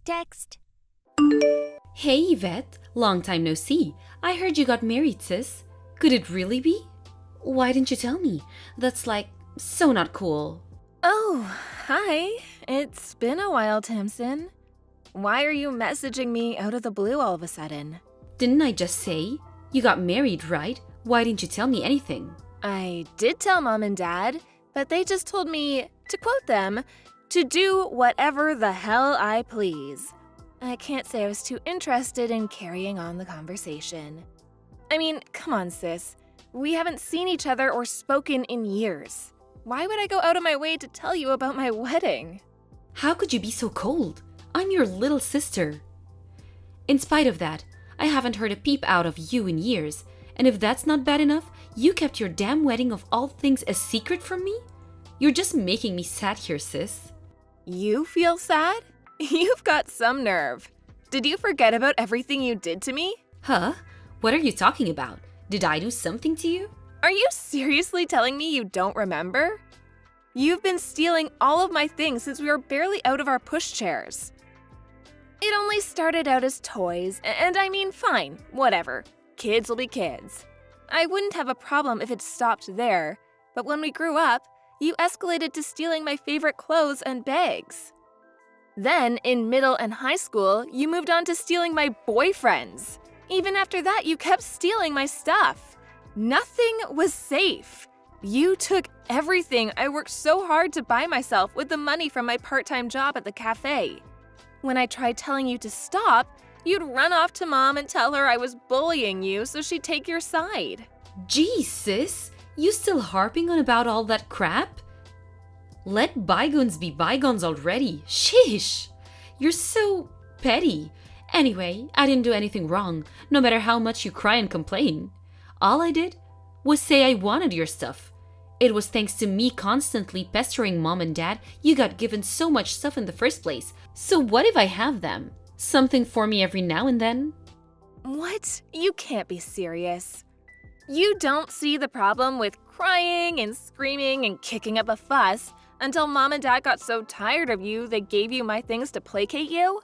text. Hey Yvette, long time no see. I heard you got married, sis. Could it really be? Why didn't you tell me? That's like so not cool. Oh, hi. It's been a while, Tamsin. Why are you messaging me out of the blue all of a sudden? Didn't I just say? You got married, right? Why didn't you tell me anything? I did tell Mom and Dad, but they just told me, to quote them, to do whatever the hell I please. I can't say I was too interested in carrying on the conversation. I mean, come on, sis. We haven't seen each other or spoken in years. Why would I go out of my way to tell you about my wedding? How could you be so cold? I'm your little sister. In spite of that, I haven't heard a peep out of you in years. And if that's not bad enough, you kept your damn wedding of all things a secret from me? You're just making me sad here, sis. You feel sad? You've got some nerve. Did you forget about everything you did to me? Huh? What are you talking about? Did I do something to you? Are you seriously telling me you don't remember? You've been stealing all of my things since we were barely out of our pushchairs. It only started out as toys, and I mean, fine, whatever. Kids will be kids. I wouldn't have a problem if it stopped there, but when we grew up, you escalated to stealing my favorite clothes and bags. Then, in middle and high school, you moved on to stealing my boyfriends. Even after that, you kept stealing my stuff. Nothing was safe. You took everything I worked so hard to buy myself with the money from my part-time job at the cafe. When I tried telling you to stop, you'd run off to Mom and tell her I was bullying you so she'd take your side. Gee, sis, you still harping on about all that crap? Let bygones be bygones already. Sheesh! You're so petty. Anyway, I didn't do anything wrong, no matter how much you cry and complain. All I did was say I wanted your stuff. It was thanks to me constantly pestering Mom and Dad you got given so much stuff in the first place. So what if I have them? Something for me every now and then? What? You can't be serious. You don't see the problem with crying and screaming and kicking up a fuss until Mom and Dad got so tired of you they gave you my things to placate you?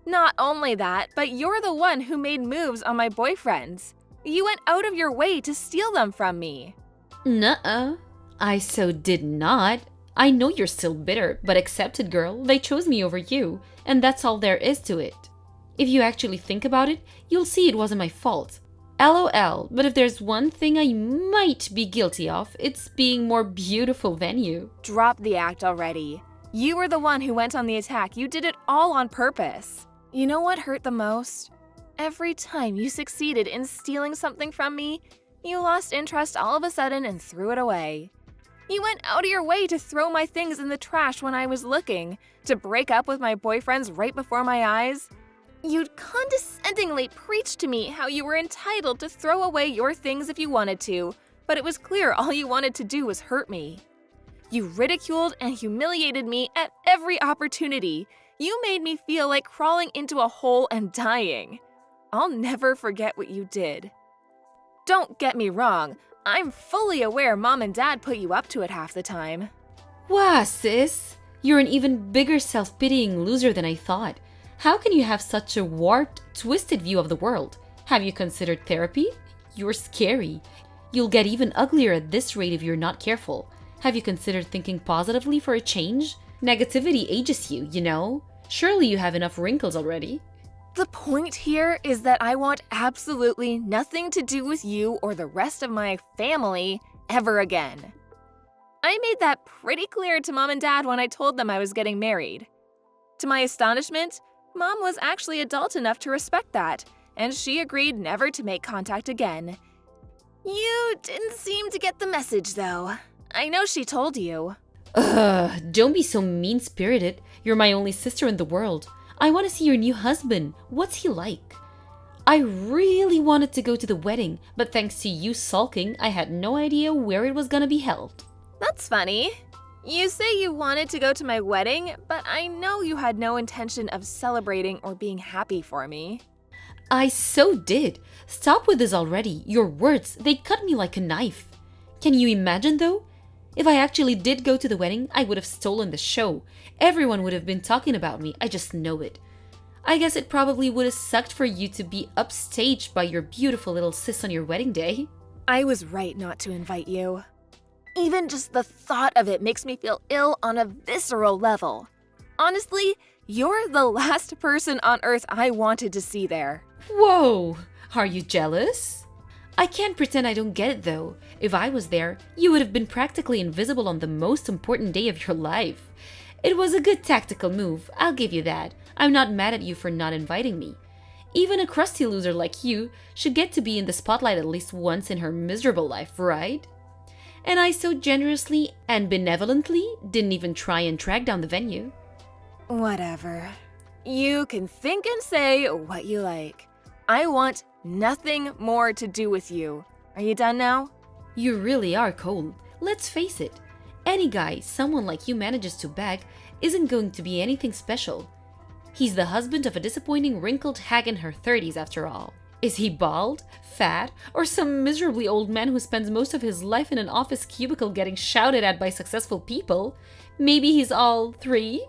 Not only that, but you're the one who made moves on my boyfriends. You went out of your way to steal them from me. Nuh-uh. I so did not. I know you're still bitter, but accept it, girl. They chose me over you, and that's all there is to it. If you actually think about it, you'll see it wasn't my fault. LOL, but if there's one thing I might be guilty of, it's being more beautiful than you. Drop the act already. You were the one who went on the attack. You did it all on purpose. You know what hurt the most? Every time you succeeded in stealing something from me, you lost interest all of a sudden and threw it away. You went out of your way to throw my things in the trash when I was looking, to break up with my boyfriends right before my eyes. You'd condescendingly preach to me how you were entitled to throw away your things if you wanted to, but it was clear all you wanted to do was hurt me. You ridiculed and humiliated me at every opportunity. You made me feel like crawling into a hole and dying. I'll never forget what you did. Don't get me wrong, I'm fully aware Mom and Dad put you up to it half the time. Wow, sis. You're an even bigger self-pitying loser than I thought. How can you have such a warped, twisted view of the world? Have you considered therapy? You're scary. You'll get even uglier at this rate if you're not careful. Have you considered thinking positively for a change? Negativity ages you, you know? Surely you have enough wrinkles already. The point here is that I want absolutely nothing to do with you or the rest of my family ever again. I made that pretty clear to Mom and Dad when I told them I was getting married. To my astonishment, Mom was actually adult enough to respect that, and she agreed never to make contact again. You didn't seem to get the message, though. I know she told you. Ugh, don't be so mean-spirited. You're my only sister in the world. I want to see your new husband. What's he like? I really wanted to go to the wedding, but thanks to you sulking, I had no idea where it was gonna be held. That's funny. You say you wanted to go to my wedding, but I know you had no intention of celebrating or being happy for me. I so did. Stop with this already. Your words, they cut me like a knife. Can you imagine though? If I actually did go to the wedding, I would have stolen the show. Everyone would have been talking about me. I just know it. I guess it probably would have sucked for you to be upstaged by your beautiful little sis on your wedding day. I was right not to invite you. Even just the thought of it makes me feel ill on a visceral level. Honestly, you're the last person on earth I wanted to see there. Whoa! Are you jealous? I can't pretend I don't get it though. If I was there, you would have been practically invisible on the most important day of your life. It was a good tactical move, I'll give you that. I'm not mad at you for not inviting me. Even a crusty loser like you should get to be in the spotlight at least once in her miserable life, right? And I so generously and benevolently didn't even try and track down the venue. Whatever. You can think and say what you like. I want nothing more to do with you. Are you done now? You really are cold. Let's face it. Any guy someone like you manages to bag isn't going to be anything special. He's the husband of a disappointing wrinkled hag in her 30s after all. Is he bald, fat, or some miserably old man who spends most of his life in an office cubicle getting shouted at by successful people? Maybe he's all three?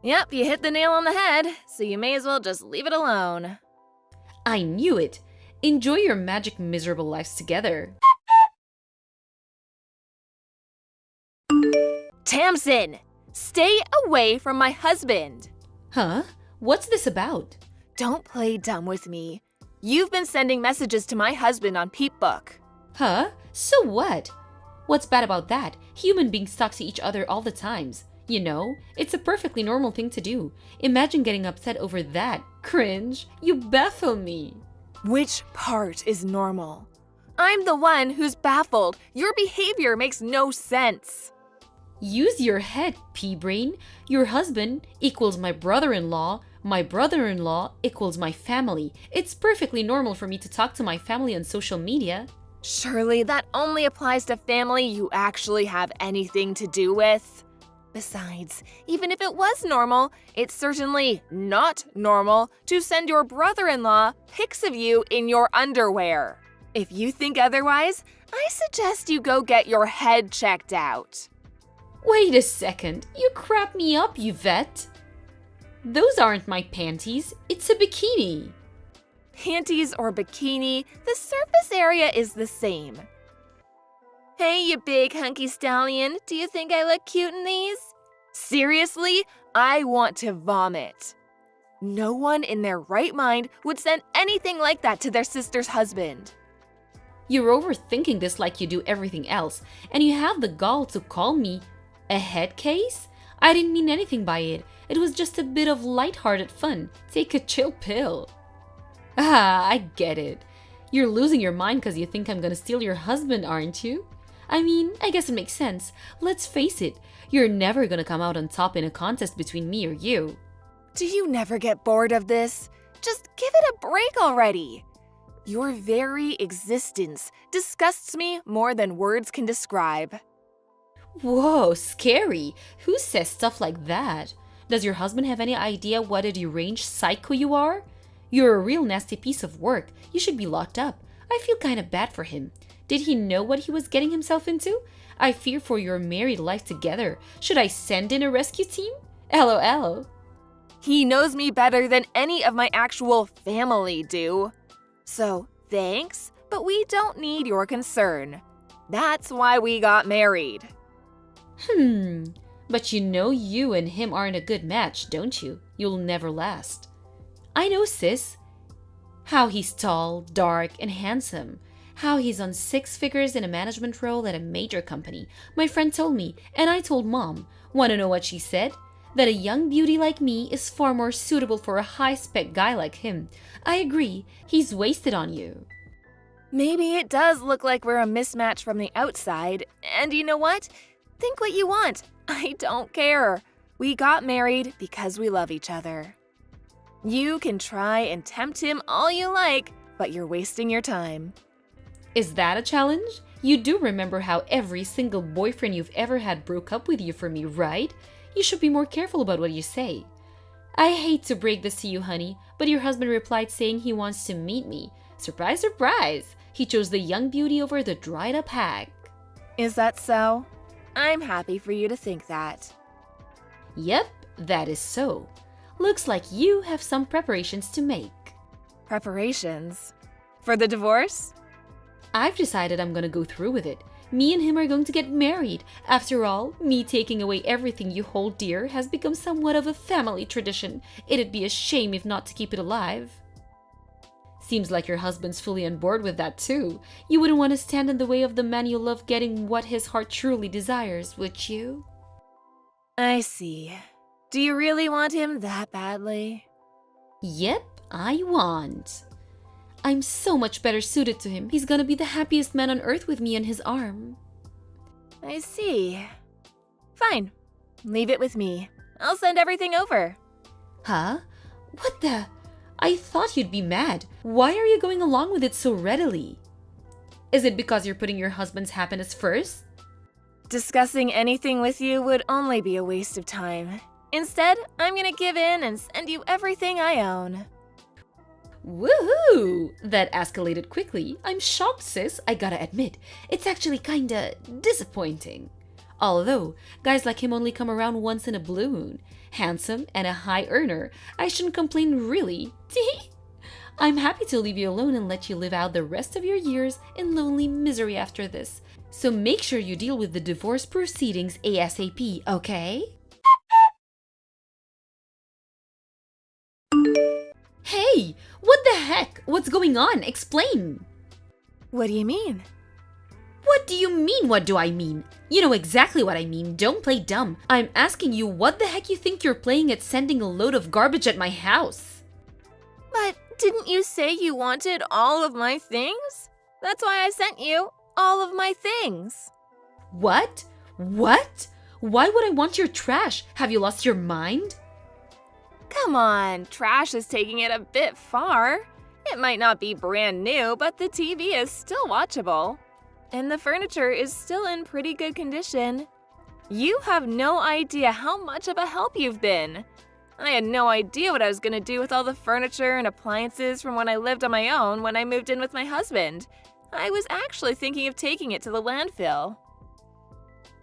Yep, you hit the nail on the head, so you may as well just leave it alone. I knew it. Enjoy your magic miserable lives together. Tamsin! Stay away from my husband! Huh? What's this about? Don't play dumb with me. You've been sending messages to my husband on Peepbook. Huh? So what? What's bad about that? Human beings talk to each other all the times. You know, it's a perfectly normal thing to do. Imagine getting upset over that. Cringe. You baffle me. Which part is normal? I'm the one who's baffled. Your behavior makes no sense. Use your head, pea-brain. Your husband equals my brother-in-law. My brother-in-law equals my family. It's perfectly normal for me to talk to my family on social media. Surely that only applies to family you actually have anything to do with. Besides, even if it was normal, it's certainly not normal to send your brother-in-law pics of you in your underwear. If you think otherwise, I suggest you go get your head checked out. Wait a second. You crap me up, you vet. Those aren't my panties. It's a bikini. Panties or bikini, the surface area is the same. Hey, you big hunky stallion, do you think I look cute in these? Seriously, I want to vomit. No one in their right mind would send anything like that to their sister's husband. You're overthinking this like you do everything else, and you have the gall to call me a head case? I didn't mean anything by it. It was just a bit of lighthearted fun. Take a chill pill. Ah, I get it. You're losing your mind because you think I'm gonna steal your husband, aren't you? I mean, I guess it makes sense. Let's face it, you're never gonna come out on top in a contest between me or you. Do you never get bored of this? Just give it a break already. Your very existence disgusts me more than words can describe. Whoa, scary. Who says stuff like that? Does your husband have any idea what a deranged psycho you are? You're a real nasty piece of work. You should be locked up. I feel kind of bad for him. Did he know what he was getting himself into? I fear for your married life together. Should I send in a rescue team? LOL. He knows me better than any of my actual family do. So, thanks, but we don't need your concern. That's why we got married. But you know you and him aren't a good match, don't you? You'll never last. I know, sis. How he's tall, dark, and handsome. How he's on 6 figures in a management role at a major company. My friend told me, and I told Mom. Wanna know what she said? That a young beauty like me is far more suitable for a high-spec guy like him. I agree, he's wasted on you. Maybe it does look like we're a mismatch from the outside, and you know what? Think what you want. I don't care. We got married because we love each other. You can try and tempt him all you like, but you're wasting your time. Is that a challenge? You do remember how every single boyfriend you've ever had broke up with you for me, right? You should be more careful about what you say. I hate to break this to you, honey, but your husband replied saying he wants to meet me. Surprise, surprise! He chose the young beauty over the dried-up hag. Is that so? I'm happy for you to think that. Yep, that is so. Looks like you have some preparations to make. Preparations? For the divorce? I've decided I'm gonna go through with it. Me and him are going to get married. After all, me taking away everything you hold dear has become somewhat of a family tradition. It'd be a shame if not to keep it alive. Seems like your husband's fully on board with that too. You wouldn't want to stand in the way of the man you love getting what his heart truly desires, would you? I see. Do you really want him that badly? Yep, I want. I'm so much better suited to him. He's gonna be the happiest man on earth with me in his arm. I see. Fine. Leave it with me. I'll send everything over. Huh? What the? I thought you'd be mad. Why are you going along with it so readily? Is it because you're putting your husband's happiness first? Discussing anything with you would only be a waste of time. Instead, I'm gonna give in and send you everything I own. Woohoo! That escalated quickly. I'm shocked, sis, I gotta admit. It's actually kinda disappointing. Although, guys like him only come around once in a blue moon. Handsome and a high earner. I shouldn't complain, really. Tee. I'm happy to leave you alone and let you live out the rest of your years in lonely misery after this. So make sure you deal with the divorce proceedings ASAP, okay? Hey! What the heck? What's going on? Explain! What do you mean? What do you mean, what do I mean? You know exactly what I mean, don't play dumb. I'm asking you what the heck you think you're playing at sending a load of garbage at my house? But didn't you say you wanted all of my things? That's why I sent you all of my things. What? What? Why would I want your trash? Have you lost your mind? Come on, trash is taking it a bit far. It might not be brand new, but the TV is still watchable. And the furniture is still in pretty good condition. You have no idea how much of a help you've been. I had no idea what I was gonna do with all the furniture and appliances from when I lived on my own when I moved in with my husband. I was actually thinking of taking it to the landfill.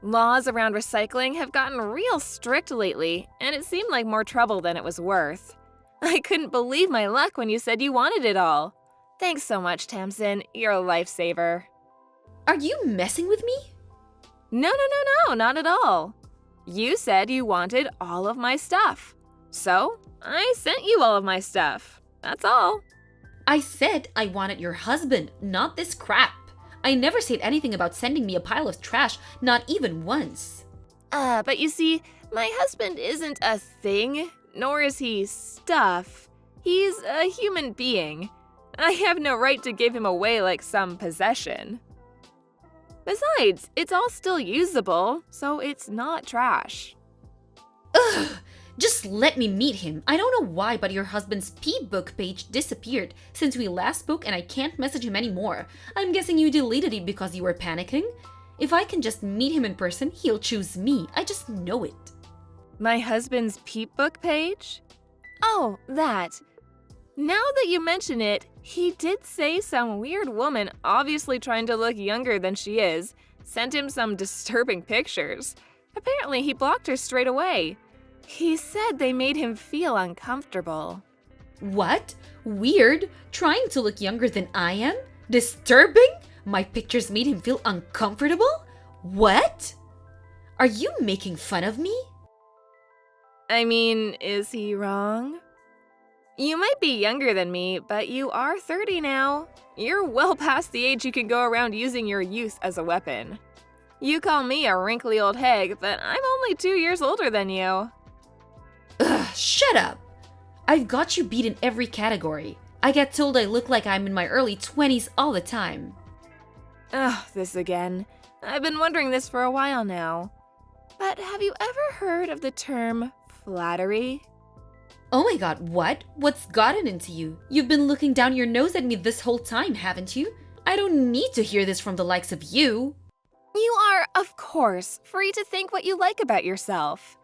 Laws around recycling have gotten real strict lately, and it seemed like more trouble than it was worth. I couldn't believe my luck when you said you wanted it all. Thanks so much, Tamsin. You're a lifesaver. Are you messing with me? No, not at all. You said you wanted all of my stuff. So, I sent you all of my stuff. That's all. I said I wanted your husband, not this crap. I never said anything about sending me a pile of trash, not even once. But you see, my husband isn't a thing, nor is he stuff. He's a human being. I have no right to give him away like some possession. Besides, it's all still usable, so it's not trash. Ugh! Just let me meet him. I don't know why, but your husband's P-book page disappeared since we last spoke and I can't message him anymore. I'm guessing you deleted it because you were panicking? If I can just meet him in person, he'll choose me. I just know it. My husband's Peepbook page? Oh, that. Now that you mention it, he did say some weird woman, obviously trying to look younger than she is, sent him some disturbing pictures. Apparently, he blocked her straight away. He said they made him feel uncomfortable. What? Weird? Trying to look younger than I am? Disturbing? My pictures made him feel uncomfortable? What? Are you making fun of me? I mean, is he wrong? You might be younger than me, but you are 30 now. You're well past the age you can go around using your youth as a weapon. You call me a wrinkly old hag, but I'm only 2 years older than you. Ugh, shut up! I've got you beat in every category. I get told I look like I'm in my early 20s all the time. Ugh, this again. I've been wondering this for a while now. But have you ever heard of the term flattery? Oh my god, what? What's gotten into you? You've been looking down your nose at me this whole time, haven't you? I don't need to hear this from the likes of you. You are, of course, free to think what you like about yourself.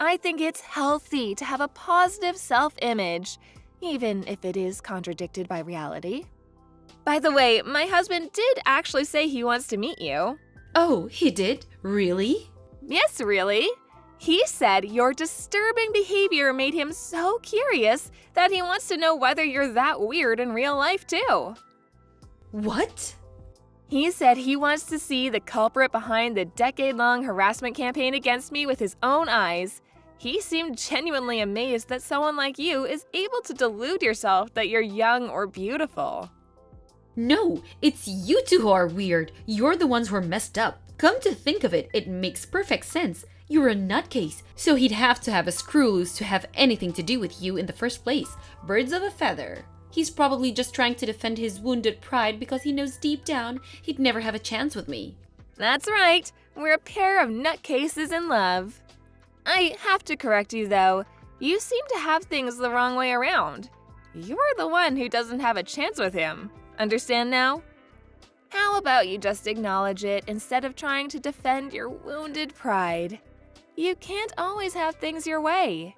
I think it's healthy to have a positive self-image, even if it is contradicted by reality. By the way, my husband did actually say he wants to meet you. Oh, he did? Really? Yes, really. He said your disturbing behavior made him so curious that he wants to know whether you're that weird in real life, too. What? He said he wants to see the culprit behind the decade-long harassment campaign against me with his own eyes. He seemed genuinely amazed that someone like you is able to delude yourself that you're young or beautiful. No, it's you two who are weird. You're the ones who are messed up. Come to think of it, it makes perfect sense. You're a nutcase, so he'd have to have a screw loose to have anything to do with you in the first place. Birds of a feather. He's probably just trying to defend his wounded pride because he knows deep down he'd never have a chance with me. That's right. We're a pair of nutcases in love. I have to correct you, though. You seem to have things the wrong way around. You're the one who doesn't have a chance with him. Understand now? How about you just acknowledge it instead of trying to defend your wounded pride? You can't always have things your way.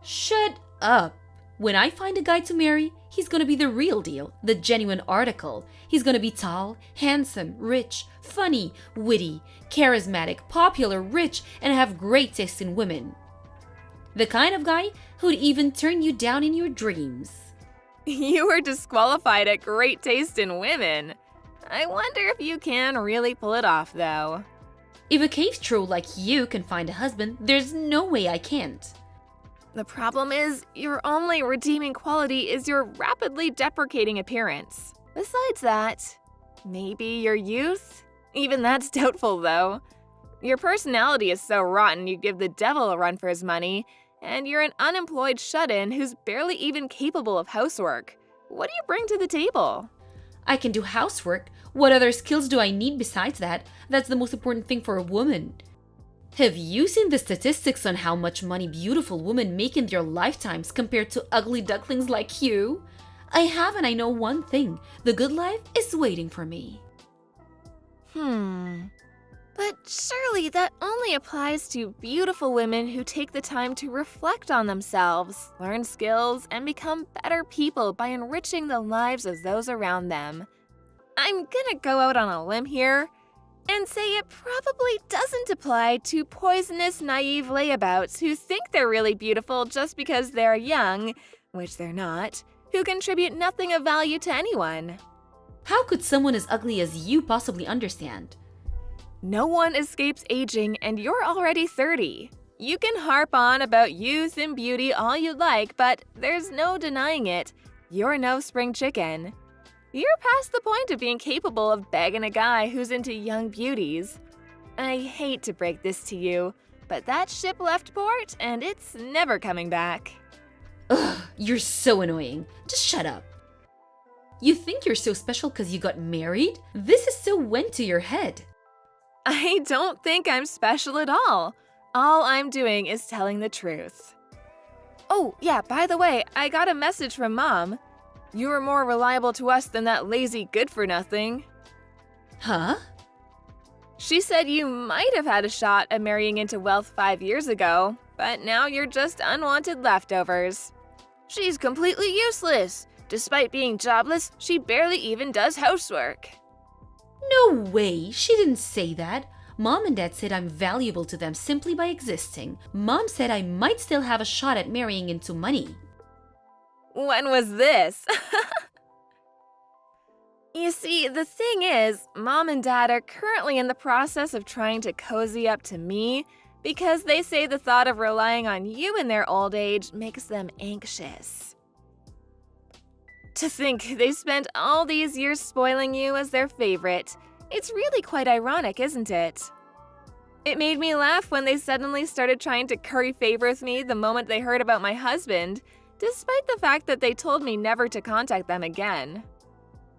Shut up. When I find a guy to marry, he's gonna be the real deal, the genuine article. He's gonna be tall, handsome, rich, funny, witty, charismatic, popular, rich, and have great taste in women. The kind of guy who'd even turn you down in your dreams. You were disqualified at great taste in women. I wonder if you can really pull it off, though. If a cave troll like you can find a husband, there's no way I can't. The problem is, your only redeeming quality is your rapidly deprecating appearance. Besides that, maybe your youth? Even that's doubtful, though. Your personality is so rotten you'd give the devil a run for his money, and you're an unemployed shut-in who's barely even capable of housework. What do you bring to the table? I can do housework. What other skills do I need besides that? That's the most important thing for a woman. Have you seen the statistics on how much money beautiful women make in their lifetimes compared to ugly ducklings like you? I have, and I know one thing. The good life is waiting for me. But surely that only applies to beautiful women who take the time to reflect on themselves, learn skills, and become better people by enriching the lives of those around them. I'm gonna go out on a limb here and say it probably doesn't apply to poisonous, naive layabouts who think they're really beautiful just because they're young, which they're not, who contribute nothing of value to anyone. How could someone as ugly as you possibly understand? No one escapes aging, and you're already 30. You can harp on about youth and beauty all you'd like, but there's no denying it. You're no spring chicken. You're past the point of being capable of begging a guy who's into young beauties. I hate to break this to you, but that ship left port, and it's never coming back. Ugh, you're so annoying. Just shut up. You think you're so special because you got married? This is so went to your head. I don't think I'm special at all. All I'm doing is telling the truth. Oh, yeah, by the way, I got a message from Mom. You were more reliable to us than that lazy good-for-nothing. Huh? She said you might have had a shot at marrying into wealth 5 years ago, but now you're just unwanted leftovers. She's completely useless. Despite being jobless, she barely even does housework. No way, she didn't say that. Mom and Dad said I'm valuable to them simply by existing. Mom said I might still have a shot at marrying into money. When was this? You see, the thing is, Mom and Dad are currently in the process of trying to cozy up to me because they say the thought of relying on you in their old age makes them anxious. To think they spent all these years spoiling you as their favorite. It's really quite ironic, isn't it? It made me laugh when they suddenly started trying to curry favor with me the moment they heard about my husband, despite the fact that they told me never to contact them again.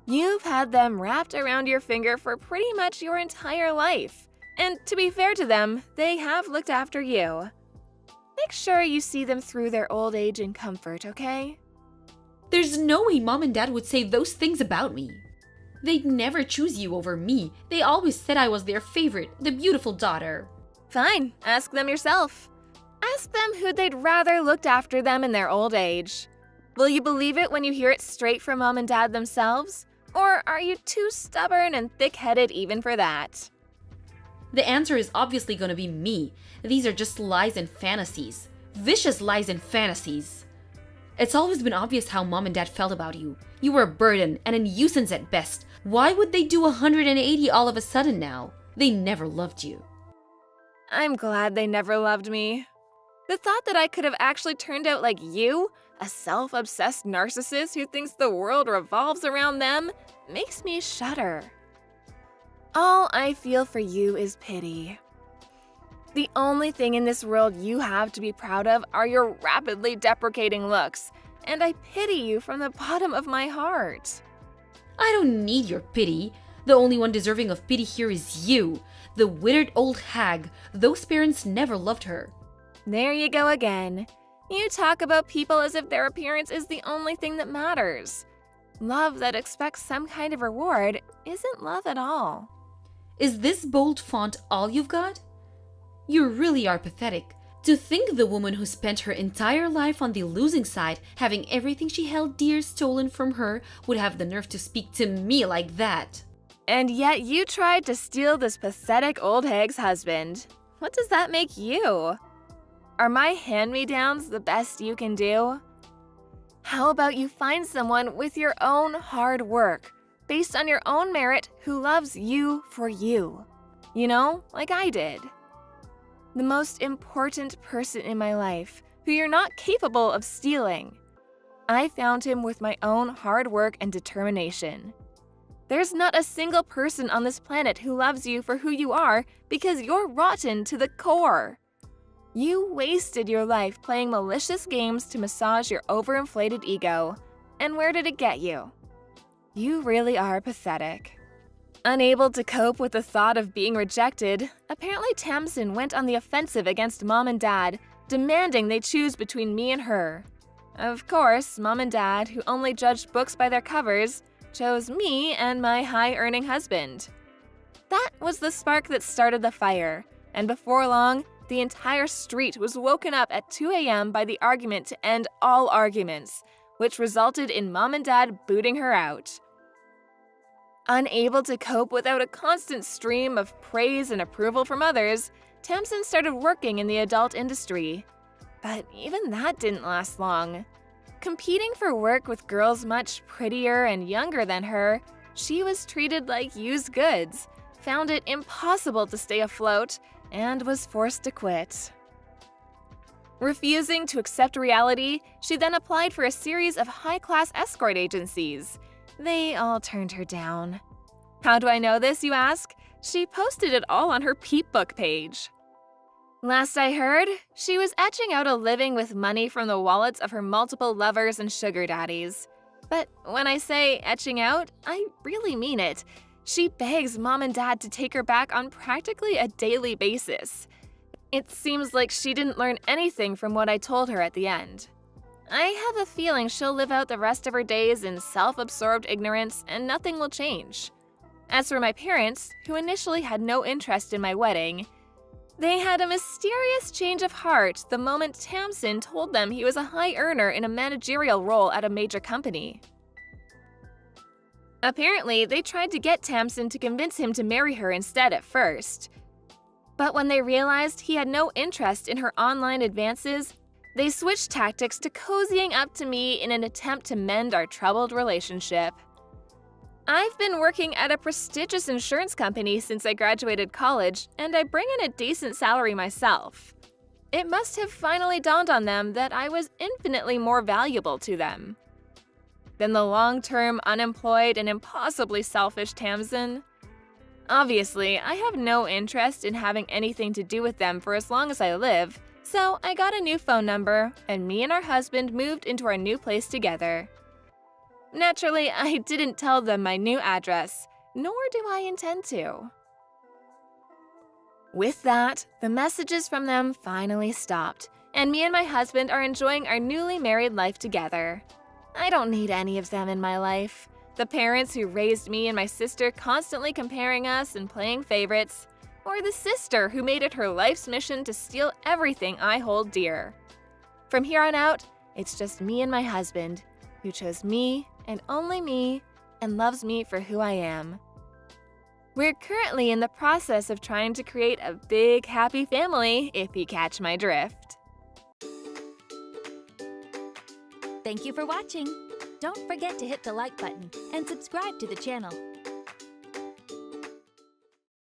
You've had them wrapped around your finger for pretty much your entire life. And to be fair to them, they have looked after you. Make sure you see them through their old age in comfort, okay? There's no way Mom and Dad would say those things about me. They'd never choose you over me. They always said I was their favorite, the beautiful daughter. Fine, ask them yourself. Ask them who they'd rather looked after them in their old age. Will you believe it when you hear it straight from Mom and Dad themselves? Or are you too stubborn and thick-headed even for that? The answer is obviously gonna be me. These are just lies and fantasies. Vicious lies and fantasies. It's always been obvious how mom and dad felt about you. You were a burden and a nuisance at best. Why would they do 180 all of a sudden now? They never loved you. I'm glad they never loved me. The thought that I could have actually turned out like you, a self-obsessed narcissist who thinks the world revolves around them, makes me shudder. All I feel for you is pity. The only thing in this world you have to be proud of are your rapidly deprecating looks, and I pity you from the bottom of my heart. I don't need your pity. The only one deserving of pity here is you, the withered old hag. Those parents never loved her. There you go again. You talk about people as if their appearance is the only thing that matters. Love that expects some kind of reward isn't love at all. Is this bold font all you've got? You really are pathetic. To think the woman who spent her entire life on the losing side, having everything she held dear stolen from her, would have the nerve to speak to me like that. And yet you tried to steal this pathetic old hag's husband. What does that make you? Are my hand-me-downs the best you can do? How about you find someone with your own hard work, based on your own merit, who loves you for you? You know, like I did. The most important person in my life, who you're not capable of stealing. I found him with my own hard work and determination. There's not a single person on this planet who loves you for who you are because you're rotten to the core. You wasted your life playing malicious games to massage your overinflated ego. And where did it get you? You really are pathetic. Unable to cope with the thought of being rejected, apparently Tamsin went on the offensive against mom and dad, demanding they choose between me and her. Of course, mom and dad, who only judged books by their covers, chose me and my high-earning husband. That was the spark that started the fire, and before long, the entire street was woken up at 2 a.m. by the argument to end all arguments, which resulted in mom and dad booting her out. Unable to cope without a constant stream of praise and approval from others, Tamsin started working in the adult industry. But even that didn't last long. Competing for work with girls much prettier and younger than her, she was treated like used goods, found it impossible to stay afloat, and was forced to quit. Refusing to accept reality, she then applied for a series of high-class escort agencies. They all turned her down. How do I know this, you ask? She posted it all on her Peep Book page. Last I heard, she was etching out a living with money from the wallets of her multiple lovers and sugar daddies. But when I say etching out, I really mean it. She begs mom and dad to take her back on practically a daily basis. It seems like she didn't learn anything from what I told her at the end. I have a feeling she'll live out the rest of her days in self-absorbed ignorance and nothing will change. As for my parents, who initially had no interest in my wedding, they had a mysterious change of heart the moment Tamsin told them he was a high earner in a managerial role at a major company. Apparently, they tried to get Tamsin to convince him to marry her instead at first. But when they realized he had no interest in her online advances, they switched tactics to cozying up to me in an attempt to mend our troubled relationship. I've been working at a prestigious insurance company since I graduated college, and I bring in a decent salary myself. It must have finally dawned on them that I was infinitely more valuable to them than the long-term unemployed and impossibly selfish Tamsin. Obviously, I have no interest in having anything to do with them for as long as I live, so I got a new phone number, and me and our husband moved into our new place together. Naturally, I didn't tell them my new address, nor do I intend to. With that, the messages from them finally stopped, and me and my husband are enjoying our newly married life together. I don't need any of them in my life. The parents who raised me and my sister constantly comparing us and playing favorites, or the sister who made it her life's mission to steal everything I hold dear. From here on out, it's just me and my husband, who chose me and only me and loves me for who I am. We're currently in the process of trying to create a big, happy family, if you catch my drift. Thank you for watching. Don't forget to hit the like button and subscribe to the channel.